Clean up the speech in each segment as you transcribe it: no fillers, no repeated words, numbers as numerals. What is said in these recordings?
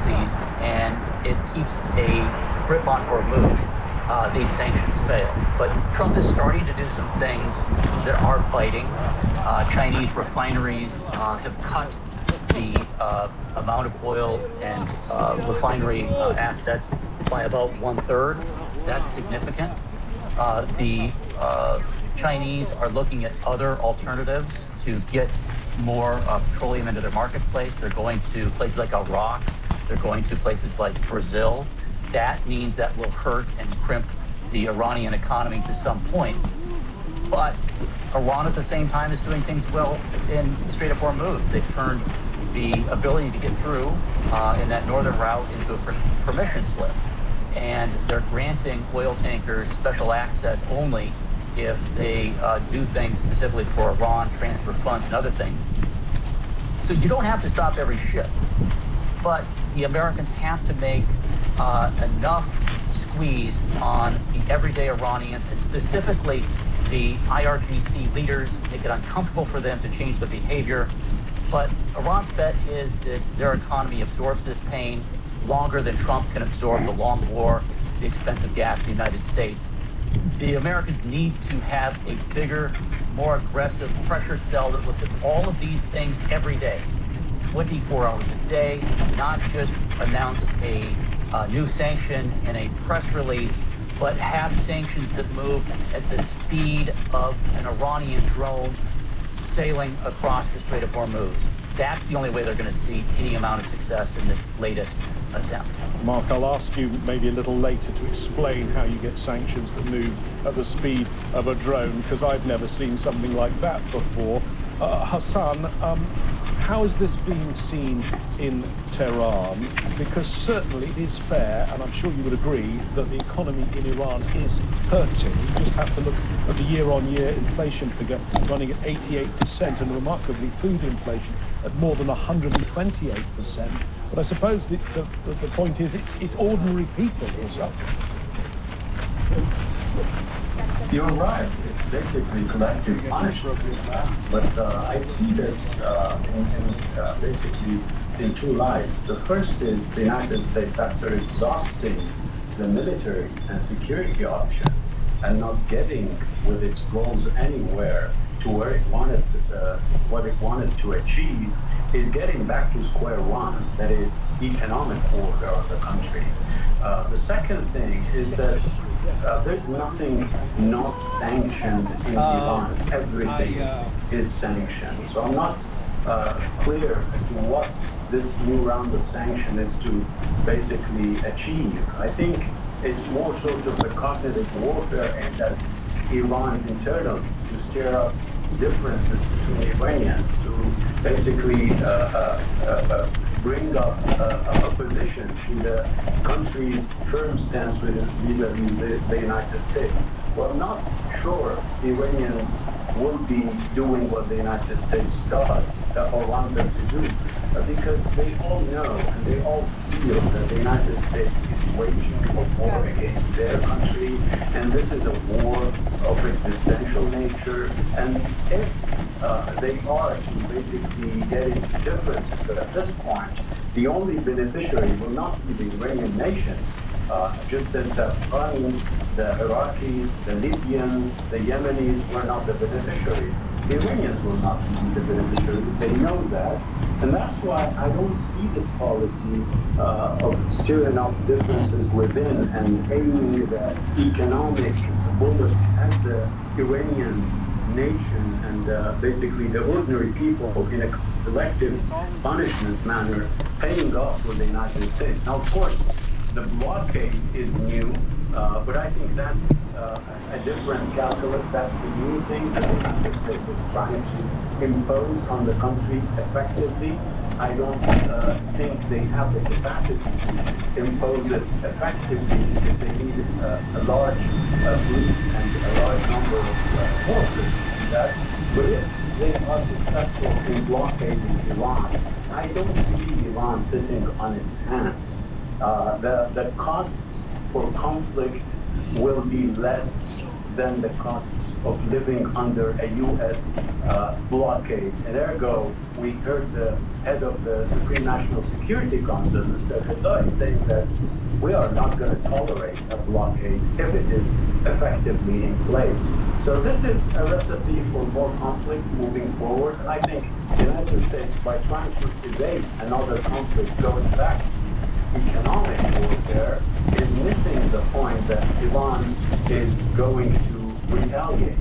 policies and it keeps a grip on Hormuz, these sanctions fail. But Trump is starting to do some things that are biting. Chinese refineries have cut the amount of oil and refinery assets by about 1/3. That's significant. The Chinese are looking at other alternatives to get more petroleum into their marketplace. They're going to places like Iraq. They're going to places like Brazil. That means that will hurt and crimp the Iranian economy to some point. But Iran at the same time is doing things well in the Strait of Hormuz. They've turned the ability to get through in that northern route into a permission slip. And they're granting oil tankers special access only if they do things specifically for Iran, transfer funds and other things. So you don't have to stop every ship, but the Americans have to make enough squeeze on the everyday Iranians and specifically the IRGC leaders, make it uncomfortable for them to change their behavior. But Iran's bet is that their economy absorbs this pain longer than Trump can absorb the long war, the expense of gas in the United States. The Americans need to have a bigger, more aggressive pressure cell that looks at all of these things every day, 24 hours a day, not just announce a new sanction in a press release, but have sanctions that move at the speed of an Iranian drone sailing across the Strait of Hormuz. That's the only way they're going to see any amount of success in this latest attempt. Mark, I'll ask you maybe a little later to explain how you get sanctions that move at the speed of a drone, because I've never seen something like that before. Hassan, how is this being seen in Tehran? Because certainly it is fair, and I'm sure you would agree, that the economy in Iran is hurting. You just have to look at the year-on-year inflation figure running at 88%, and remarkably food inflation at more than 128%. But I suppose the point is it's ordinary people who are suffering. You're right. It's basically collective punishment. But I see this basically in two lights. The first is the United States, after exhausting the military and security option and not getting with its goals anywhere to where it wanted, what it wanted to achieve, is getting back to square one, that is economic order of the country. The second thing is that there's nothing not sanctioned in Iran. Everything is sanctioned. So I'm not clear as to what this new round of sanction is to basically achieve. I think it's more sort of a cognitive warfare aimed at Iran internally to stir up differences between Iranians, to basically bring up a position to the country's firm stance vis-a-vis the United States. Well, I'm not sure the Iranians will be doing what the United States does or want them to do, because they all know and they all feel that the United States is waging a war against their country, and this is a war of existential nature. And if they are to basically get into differences, but at this point, the only beneficiary will not be the Iranian nation, just as the Afghans, the Iraqis, the Libyans, the Yemenis were not the beneficiaries. The Iranians will not be the beneficiaries. They know that. And that's why I don't see this policy of stirring up differences within and aiming the economic bullets at the Iranians' nation and basically the ordinary people in a collective punishment manner paying off for the United States. Now, of course, the blockade is new, but I think that's a different calculus. That's the new thing that the United States is trying to impose on the country effectively. I don't think they have the capacity to impose it effectively if they need a large group and a large number of forces to do that. But if they are successful in blockading Iran, I don't see Iran sitting on its hands. The costs for conflict will be less than the costs of living under a U.S. blockade. And ergo, we heard the head of the Supreme National Security Council, Mr. Khazai, saying that we are not going to tolerate a blockade if it is effectively in place. So this is a recipe for more conflict moving forward. And I think the United States, by trying to evade another conflict going back to economic warfare, is missing the point that Iran is going to retaliate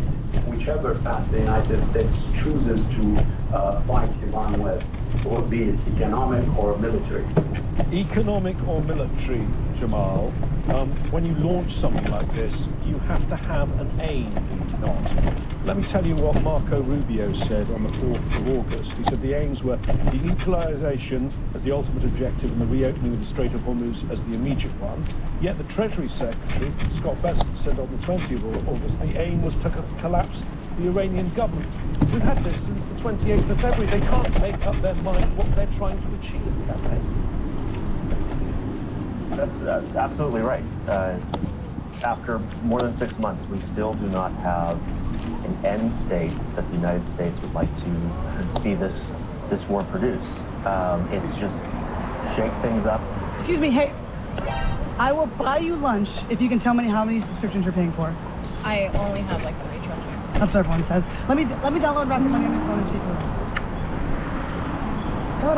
whichever path the United States chooses to fight Iran with, or be it economic or military. Economic or military, Jamal, when you launch something like this, you have to have an aim, do you not? Let me tell you what Marco Rubio said on the 4th of August. He said the aims were denuclearization as the ultimate objective and the reopening of the Strait of Hormuz as the immediate one. Yet the Treasury Secretary, Scott Bessent, said on the 20th of August the aim was to collapse the Iranian government. We've had this since the 28th of February. They can't make up their mind what they're trying to achieve, can they? That's absolutely right. After more than 6 months, we still do not have an end state that the United States would like to see this war produce. It's just shake things up. Excuse me, hey, I will buy you lunch if you can tell me how many subscriptions you're paying for. I only have like 3, trust me. That's what everyone says. Let me download Rocket Money on my phone and see if it'll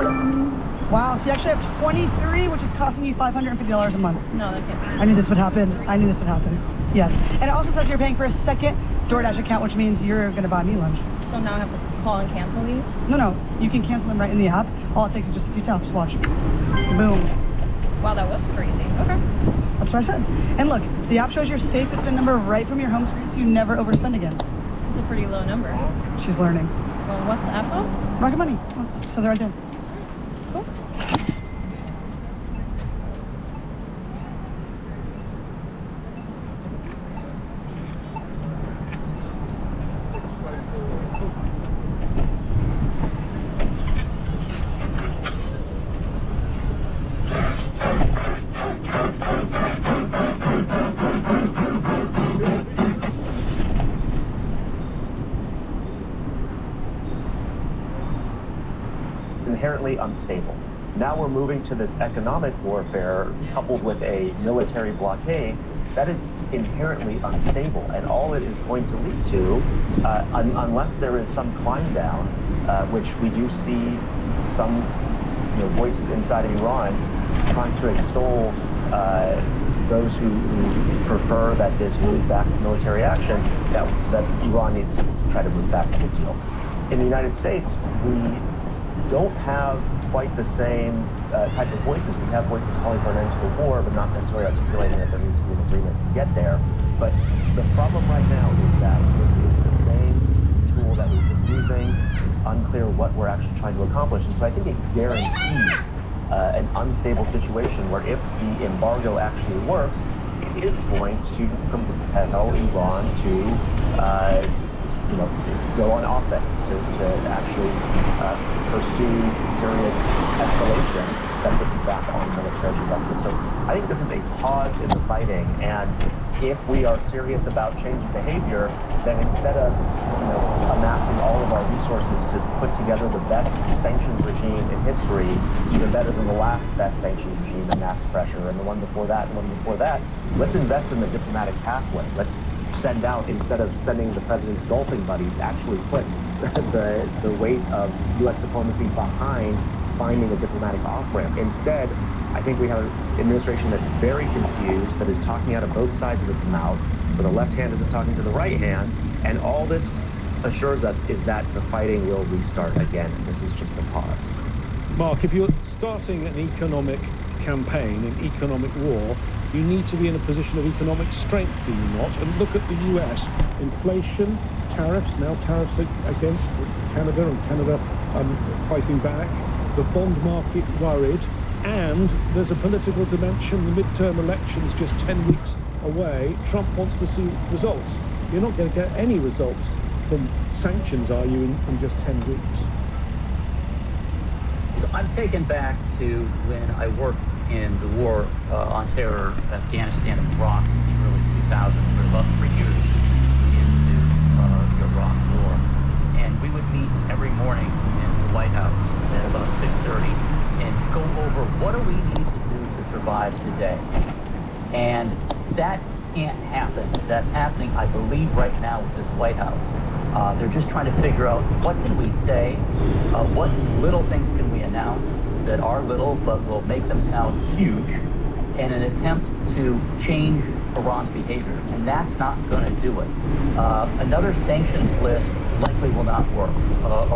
work. Wow, so you actually have 23, which is costing you $550 a month. No, that can't be. I knew this would happen. I knew this would happen. Yes. And it also says you're paying for a second DoorDash account, which means you're going to buy me lunch. So now I have to call and cancel these? No. You can cancel them right in the app. All it takes is just a few taps. Watch. Boom. Wow, that was crazy. Okay. That's what I said. And look, the app shows your safe to spend number right from your home screen so you never overspend again. It's a pretty low number. She's learning. Well, what's the app called? Rocket Money. Oh, it says it right there. Cool. Inherently unstable. Now we're moving to this economic warfare coupled with a military blockade that is inherently unstable, and all it is going to lead to, unless there is some climb down, which we do see some voices inside of Iran trying to extol those who prefer that this move back to military action, that Iran needs to try to move back to the deal. In the United States, we don't have quite the same type of voices. We have voices calling for an end to the war, but not necessarily articulating that there needs to be an agreement to get there. But the problem right now is that this is the same tool that we've been using. It's unclear what we're actually trying to accomplish. And so I think it guarantees an unstable situation where if the embargo actually works, it is going to compel Iran to go on offense, to actually pursue serious escalation that puts us back on the military trajectory. So I think this is a pause in the fighting, and if we are serious about changing behavior, then instead of amassing all of our resources to put together the best sanctions regime in history, even better than the last best sanctions regime, the max pressure, and the one before that, and the one before that, let's invest in the diplomatic pathway. Let's send out, instead of sending the president's golfing buddies, actually put the weight of U.S. diplomacy behind finding a diplomatic off-ramp. Instead, I think we have an administration that's very confused, that is talking out of both sides of its mouth, where the left hand isn't talking to the right hand, and all this assures us is that the fighting will restart again, and this is just a pause. Mark, if you're starting an economic campaign, an economic war, you need to be in a position of economic strength, do you not? And look at the US. Inflation, tariffs, now tariffs against Canada, and Canada fighting back, the bond market worried, and there's a political dimension, the midterm elections just 10 weeks away. Trump wants to see results. You're not going to get any results from sanctions, are you, in just 10 weeks? So I'm taken back to when I worked in the war on terror, Afghanistan and Iraq in the early 2000s for about 3 years. every morning in the White House at about 6:30 and go over what do we need to do to survive today. And that can't happen. That's happening, I believe, right now with this White House. They're just trying to figure out what can we say, what little things can we announce that are little but will make them sound huge in an attempt to change Iran's behavior. And that's not going to do it. Another sanctions list likely will not work.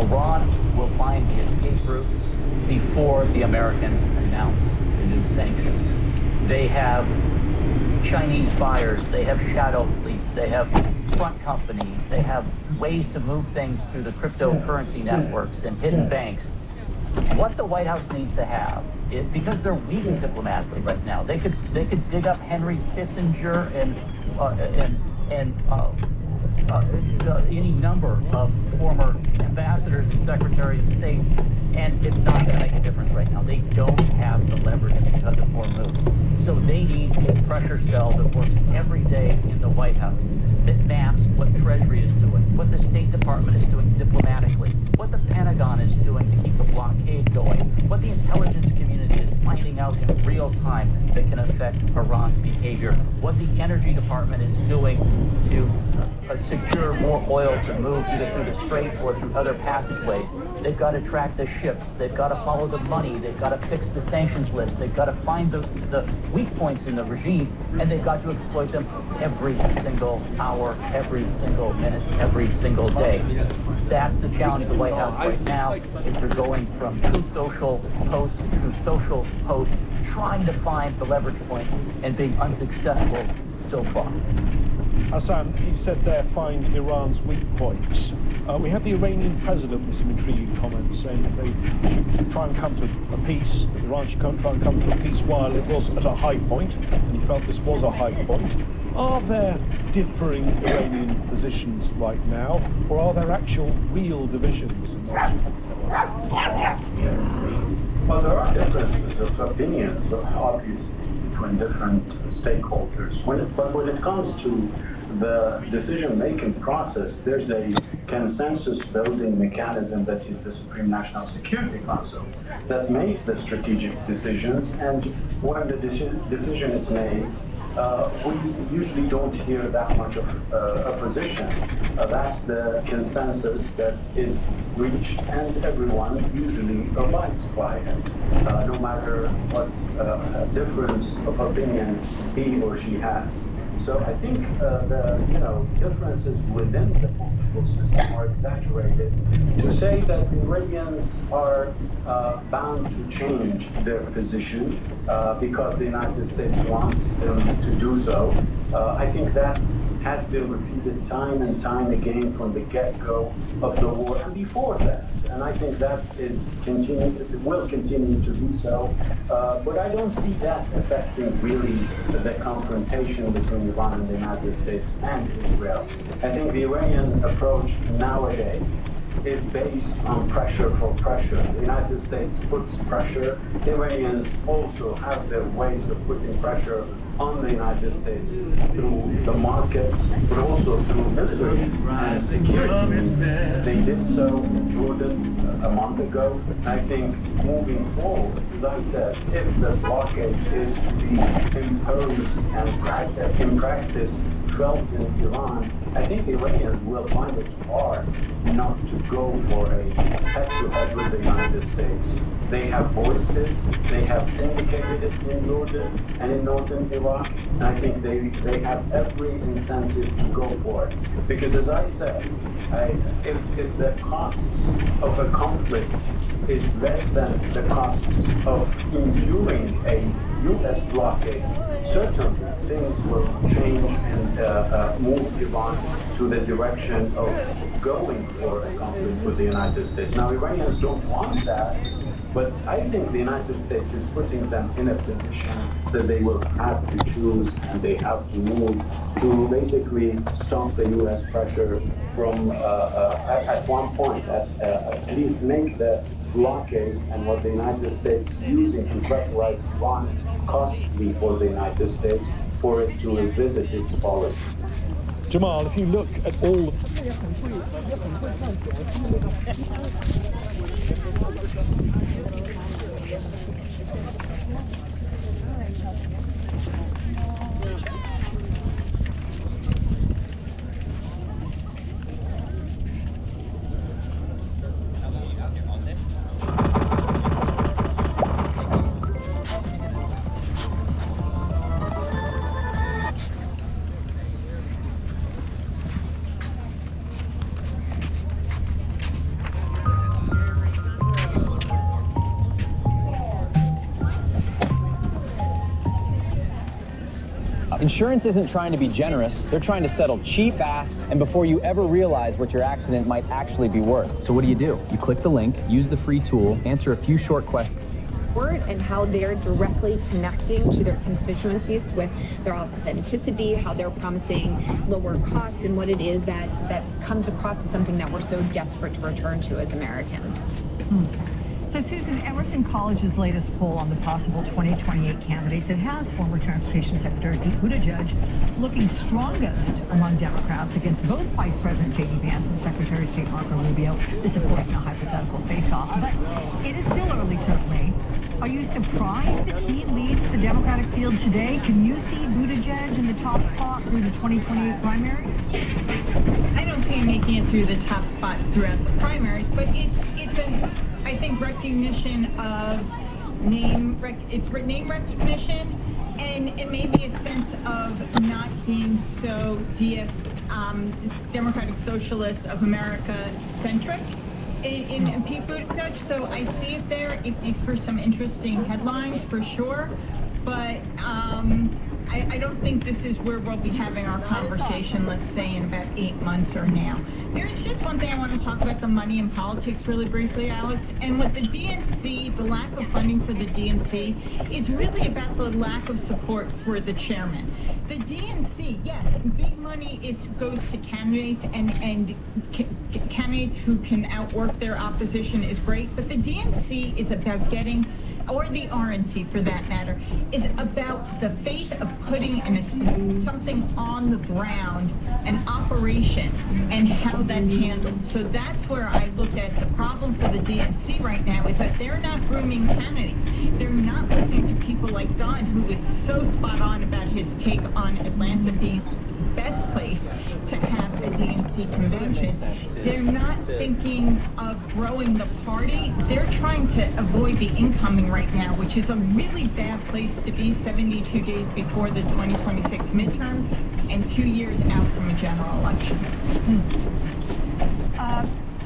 Iran will find the escape routes before the Americans announce the new sanctions. They have Chinese buyers, they have shadow fleets, they have front companies, they have ways to move things through the cryptocurrency networks and hidden banks. What the White House needs to have, because they're weak diplomatically right now, they could dig up Henry Kissinger and any number of former ambassadors and secretaries of states, and it's not going to make a difference right now. They don't have the leverage because of Hormuz. So they need a pressure cell that works every day in the White House, that maps what Treasury is doing, what the State Department is doing diplomatically, what the Pentagon is doing to keep the blockade going, what the intelligence community is finding out in real time that can affect Iran's behavior, what the Energy Department is doing to secure more oil to move either through the strait or through other passageways. They've got to track the ships. They've got to follow the money. They've got to fix the sanctions list. They've got to find the weak points in the regime, and they've got to exploit them every single hour, every single minute, every single day. That's the challenge of the White House right now, is they're going from Truth Social post to Truth Social post, trying to find the leverage point and being unsuccessful so far. Hassan, you said there, find Iran's weak points. We had the Iranian president with some intriguing comments saying that they should try and come to a peace, that Iran should try and come to a peace while it was at a high point, and he felt this was a high point. Are there differing Iranian positions right now, or are there actual real divisions in those? Well, there are differences of opinions, obviously, between different stakeholders. But when it comes to the decision-making process, there's a consensus-building mechanism that is the Supreme National Security Council that makes the strategic decisions, and when the decision is made, we usually don't hear that much of opposition. That's the consensus that is reached, and everyone usually abides by it, no matter what difference of opinion he or she has. So I think the differences within the political system are exaggerated. To say that the Iranians are bound to change their position because the United States wants them to do so, I think that has been repeated time and time again from the get-go of the war and before that. And I think that will continue to be so. But I don't see that affecting really the confrontation between Iran and the United States and Israel. I think the Iranian approach nowadays is based on pressure for pressure. The United States puts pressure. The Iranians also have their ways of putting pressure on the United States through the markets, but also through military and security means. They did so in Jordan a month ago. I think moving forward, as I said, if the blockade is to be imposed and in practice felt in Iran, I think the Iranians will find it hard not to go for a head-to-head with the United States. They have voiced it, they have indicated it in Jordan and in northern Iraq, and I think they have every incentive to go for it. Because as I said, if the costs of a conflict is less than the costs of enduring a U.S. blockade, certainly things will change and move Iran to the direction of going for a conflict with the United States. Now, Iranians don't want that, but I think the United States is putting them in a position that they will have to choose and they have to move to basically stop the U.S. pressure from, at one point, at least make the blockade and what the United States using to pressurize Iran costly for the United States for it to revisit its policy. Jamal, if you look at all Insurance isn't trying to be generous. They're trying to settle cheap, fast, and before you ever realize what your accident might actually be worth. So what do? You click the link, use the free tool, answer a few short questions. And how they're directly connecting to their constituencies with their authenticity, how they're promising lower costs, and what it is that comes across as something that we're so desperate to return to as Americans. So, Susan, Emerson College's latest poll on the possible 2028 candidates, it has former Transportation Secretary Pete Buttigieg looking strongest among Democrats against both Vice President J.D. Vance and Secretary of State Marco Rubio. This, of course, is a hypothetical face-off, but it is still early, certainly. Are you surprised that he leads the Democratic field today? Can you see Buttigieg in the top spot through the 2028 primaries? I don't see him making it through the top spot throughout the primaries, but it's I think recognition of name recognition, and it may be a sense of not being so Democratic Socialists of America centric in Pete Buttigieg. So I see it there. It makes for some interesting headlines for sure, but I don't think this is where we'll be having our conversation, let's say, in about 8 months or now. There's just one thing I want to talk about, the money in politics really briefly, Alex. And with the DNC, the lack of funding for the DNC is really about the lack of support for the chairman. The DNC, yes, big money goes to candidates, and candidates who can outwork their opposition is great, but the DNC is about getting, or the RNC for that matter, is about the faith of putting something on the ground, an operation, and how that's handled. So that's where I look at the problem for the DNC right now, is that they're not grooming candidates. They're not listening to people like Don, who is so spot on about his take on Atlanta being the best place to have the DNC convention. They're not thinking of growing the party. They're trying to avoid the incoming right now, which is a really bad place to be 72 days before the 2026 midterms and 2 years out from a general election.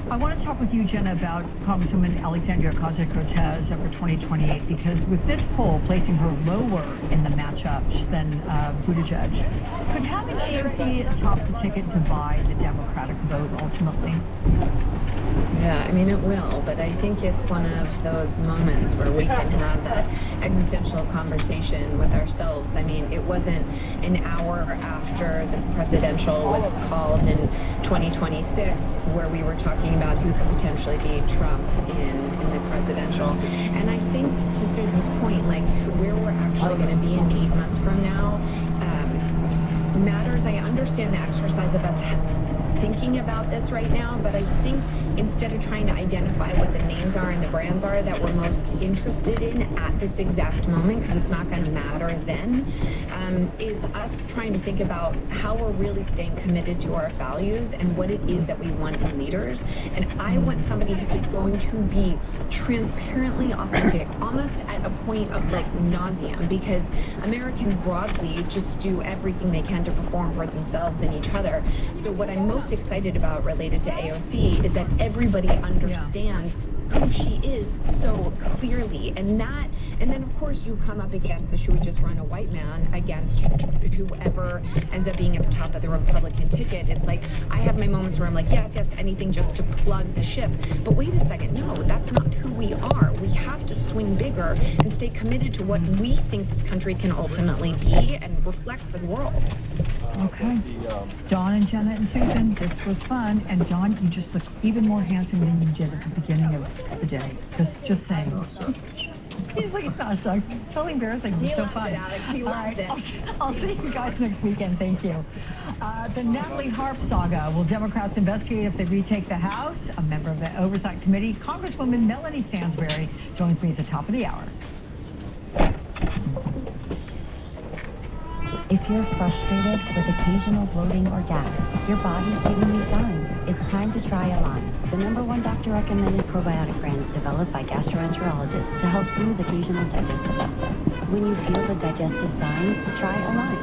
I want to talk with you, Jenna, about Congresswoman Alexandria Ocasio-Cortez for 2028, because with this poll placing her lower in the matchups than Buttigieg, could having AOC atop the ticket divide the Democratic vote ultimately? Yeah, I mean, it will, but I think it's one of those moments where we can have that existential conversation with ourselves. I mean, it wasn't an hour after the presidential was called in 2026 where we were talking about who could potentially be Trump in the presidential. And I think, to Susan's point, like, where we're actually going to be in 8 months from now matters. I understand the exercise of us thinking about this right now, but I think instead of trying to identify what the names are and the brands are that we're most interested in at this exact moment, because it's not going to matter then, is us trying to think about how we're really staying committed to our values and what it is that we want in leaders. And I want somebody who is going to be transparently authentic, almost at a point of like nauseam, because Americans broadly just do everything they can to perform for themselves and each other. So what I'm most excited about related to AOC is that everybody understands who she is so clearly, and then of course you come up against the should we just run a white man against whoever ends up being at the top of the Republican ticket. It's like, I have my moments where I'm like, yes, anything just to plug the ship, but wait a second, no, that's not who we are. We have to swing bigger and stay committed to what we think this country can ultimately be and reflect for the world. Okay. Dawn and Jenna and Susan, this was fun. And Dawn, you just look even more handsome than you did at the beginning of the day. Just saying. He's like, oh, shucks. Totally embarrassing. He So loves fun. it, Alex. He All loves right, it. I'll see you guys next weekend. Thank you. The Natalie Harp saga. Will Democrats investigate if they retake the House? A member of the Oversight Committee, Congresswoman Melanie Stansberry, joins me at the top of the hour. If you're frustrated with occasional bloating or gas, your body's giving you signs. It's time to try Align, the #1 doctor-recommended probiotic brand developed by gastroenterologists to help soothe occasional digestive upsets. When you feel the digestive signs, try Align.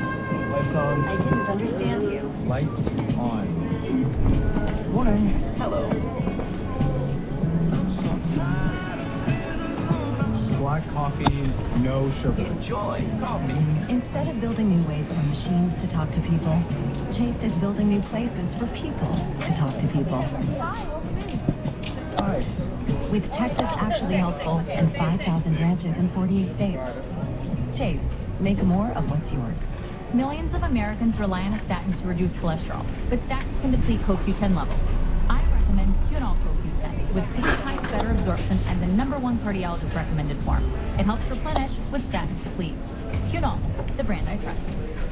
Lights on. I didn't understand you. Lights on. Morning. Hello. Black coffee, no sugar. Enjoy coffee. Instead of building new ways for machines to talk to people, Chase is building new places for people to talk to people. Hi. With tech that's actually helpful and 5,000 branches in 48 states. Chase, make more of what's yours. Millions of Americans rely on a statin to reduce cholesterol, but statins can deplete CoQ10 levels. I recommend Cunol CoQ10 with 8 times better absorption and the #1 cardiologist recommended form. It helps replenish what statins deplete. Cunol, the brand I trust.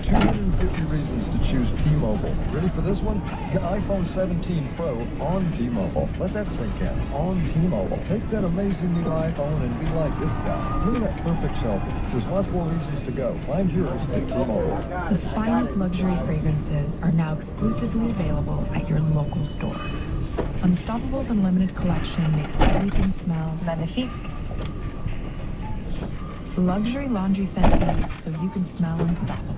250 reasons to choose T-Mobile. Ready for this one? Get iPhone 17 Pro on T-Mobile. Let that sink in. On T-Mobile. Take that amazing new iPhone and be like this guy. Look at that perfect selfie. There's lots more reasons to go. Find yours at T-Mobile. The finest luxury fragrances are now exclusively available at your local store. Unstoppable's Unlimited collection makes everything smell magnifique. Luxury laundry scent beads so you can smell unstoppable.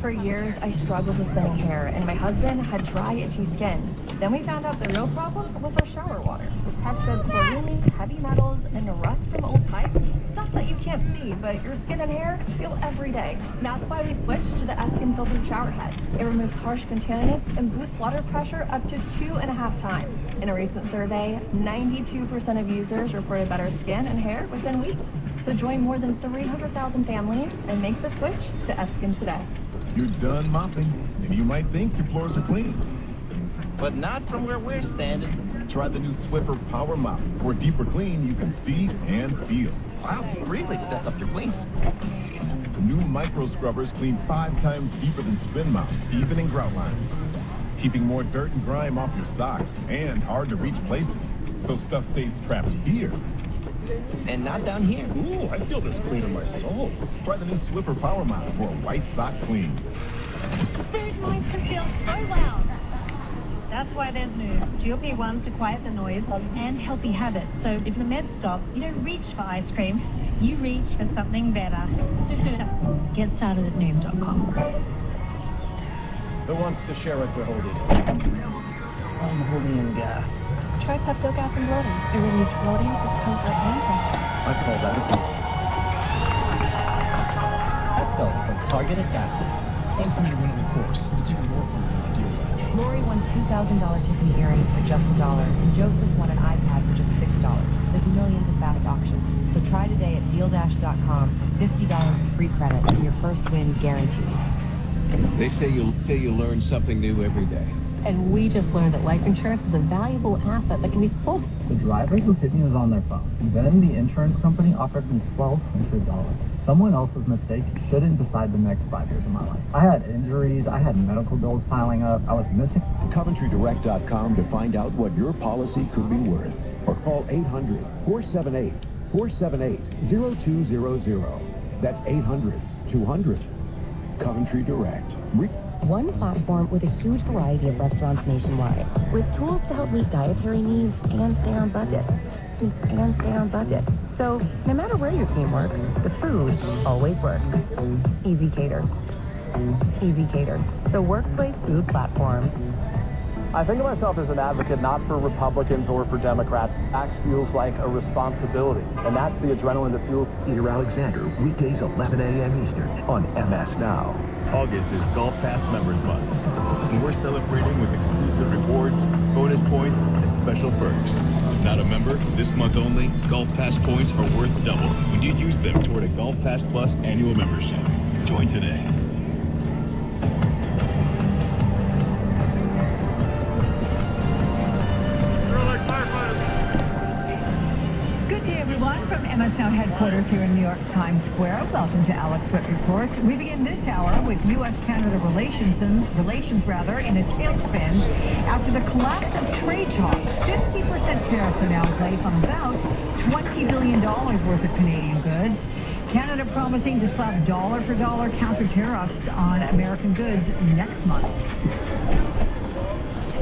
For years, I struggled with thinning hair, and my husband had dry, itchy skin. Then we found out the real problem was our shower water. The test showed chlorine, heavy metals, and rust from old pipes. Stuff that you can't see, but your skin and hair feel every day. That's why we switched to the Eskin filtered shower head. It removes harsh contaminants and boosts water pressure up to 2.5 times. In a recent survey, 92% of users reported better skin and hair within weeks. So join more than 300,000 families and make the switch to Eskin today. You're done mopping, and you might think your floors are clean. But not from where we're standing. Try the new Swiffer Power Mop. For a deeper clean you can see and feel. Wow, you really stepped up your clean. The new micro scrubbers clean 5 times deeper than spin mops, even in grout lines. Keeping more dirt and grime off your socks and hard to reach places, so stuff stays trapped here. And not down here. Ooh, I feel this clean in my soul. Try the new Swiffer Power Mop for a white sock clean. Food noise can feel so loud. That's why there's new GLP-1s to quiet the noise and healthy habits. So if the meds stop, you don't reach for ice cream, you reach for something better. Get started at Noom.com. Who wants to share what they're holding? I'm holding in gas. Try Pepto Gas and bloating. It relieves bloating, discomfort, and pressure. I call that a deal. Pepto from Targeted Gas. Fun for me to win on the course. It's even more fun than the deal. Lori won $2,000 Tiffany earrings for just $1, and Joseph won an iPad for just $6. There's millions of fast auctions. So try today at DealDash.com for $50 of free credit and your first win guaranteed. They say you learn something new every day. And we just learned that life insurance is a valuable asset that can be sold. The driver who hit me was on their phone. Then the insurance company offered me $1,200. Someone else's mistake shouldn't decide the next 5 years of my life. I had injuries, I had medical bills piling up, I was missing. CoventryDirect.com to find out what your policy could be worth. Or call 800-478-0200. That's 800-200. Coventry Direct. One platform with a huge variety of restaurants nationwide, with tools to help meet dietary needs and stay on budget. So, no matter where your team works, the food always works. Easy Cater. Easy Cater, the workplace food platform. I think of myself as an advocate not for Republicans or for Democrats. Tax feels like a responsibility, and that's the adrenaline that fuels. Peter Alexander, weekdays 11 a.m. Eastern on MS Now. August is Golf Pass Members Month, and we're celebrating with exclusive rewards, bonus points, and special perks. Not a member? This month only, Golf Pass points are worth double when you use them toward a Golf Pass Plus annual membership. Join today. Good day, everyone, from MS Now headquarters here in New York's Times Square. Welcome to Alex Witt Reports. We begin this hour with U.S.-Canada relations in a tailspin after the collapse of trade talks. 50% tariffs are now in place on about $20 billion worth of Canadian goods. Canada promising to slap dollar-for-dollar counter tariffs on American goods next month.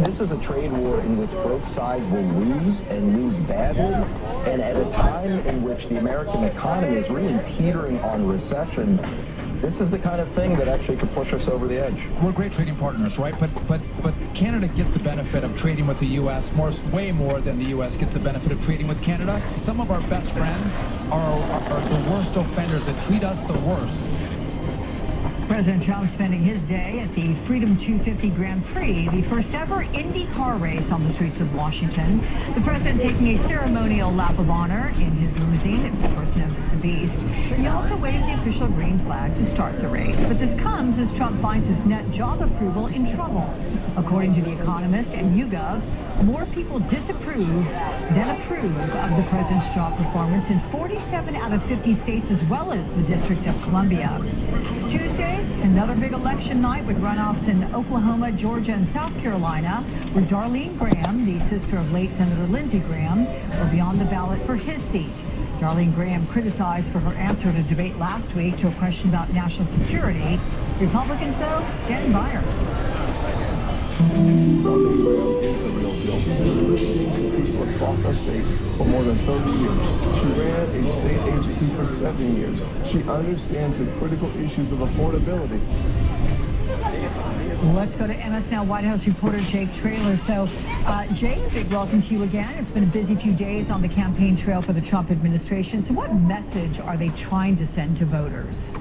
This is a trade war in which both sides will lose and lose badly, and at a time in which the American economy is really teetering on recession. This is the kind of thing that actually could push us over the edge. We're great trading partners, right? But Canada gets the benefit of trading with the U.S. way more than the U.S. gets the benefit of trading with Canada. Some of our best friends are the worst offenders that treat us the worst. President Trump spending his day at the Freedom 250 Grand Prix, the first ever Indy car race on the streets of Washington. The president taking a ceremonial lap of honor in his limousine. It's of course known as the Beast. He also waved the official green flag to start the race. But this comes as Trump finds his net job approval in trouble. According to The Economist and YouGov, more people disapprove than approve of the president's job performance in 47 out of 50 states, as well as the District of Columbia. Tuesday, it's another big election night with runoffs in Oklahoma, Georgia, and South Carolina, where Darlene Graham, the sister of late Senator Lindsey Graham, will be on the ballot for his seat. Darlene Graham criticized for her answer to debate last week to a question about national security. Republicans, though, standing by her. Darlene Graham is the real deal. She's been listening to people across our state for more than 30 years. She ran a state agency for 7 years. She understands the critical issues of affordability. Let's go to MS Now White House reporter Jake Traylor. So, Jake, a big welcome to you again. It's been a busy few days on the campaign trail for the Trump administration. So what message are they trying to send to voters?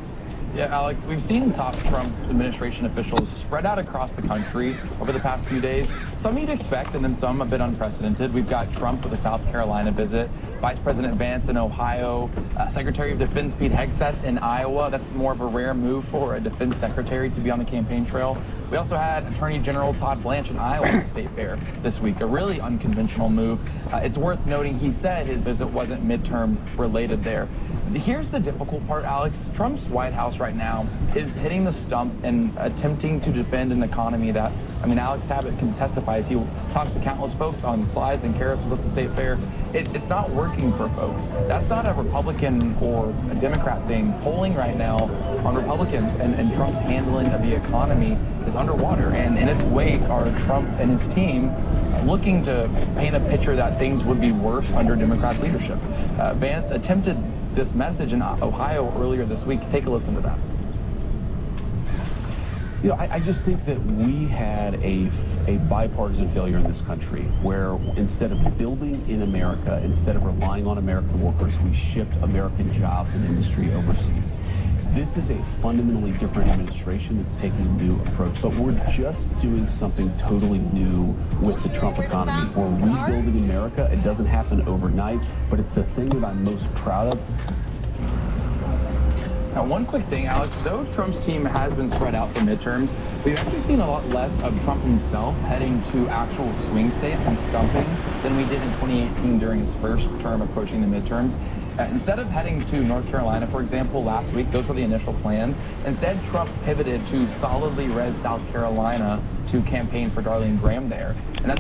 Yeah, Alex, we've seen top Trump administration officials spread out across the country over the past few days. Some you'd expect, and then some a bit unprecedented. We've got Trump with a South Carolina visit, Vice President Vance in Ohio, Secretary of Defense Pete Hegseth in Iowa. That's more of a rare move for a defense secretary to be on the campaign trail. We also had Attorney General Todd Blanche in Iowa at the State Fair this week, a really unconventional move. It's worth noting he said his visit wasn't midterm related there. Here's the difficult part, Alex. Trump's White House right now is hitting the stump and attempting to defend an economy that, I mean, Alex Tabbitt can testify as he talks to countless folks on slides and carousels at the State Fair. It's not working for folks. That's not a Republican or a Democrat thing. Polling right now on Republicans and Trump's handling of the economy is underwater. And in its wake are Trump and his team looking to paint a picture that things would be worse under Democrats' leadership. Vance attempted this message in Ohio earlier this week. Take a listen to that. You know, I just think that we had a bipartisan failure in this country where instead of building in America, instead of relying on American workers, we shipped American jobs and industry overseas. This is a fundamentally different administration that's taking a new approach, but we're just doing something totally new with the Trump economy. We're rebuilding America. It doesn't happen overnight, but it's the thing that I'm most proud of. Now, one quick thing, Alex, though Trump's team has been spread out for midterms, we've actually seen a lot less of Trump himself heading to actual swing states and stumping than we did in 2018 during his first term approaching the midterms. Instead of heading to North Carolina, for example, last week, those were the initial plans. Instead, Trump pivoted to solidly red South Carolina to campaign for Darlene Graham there. And that's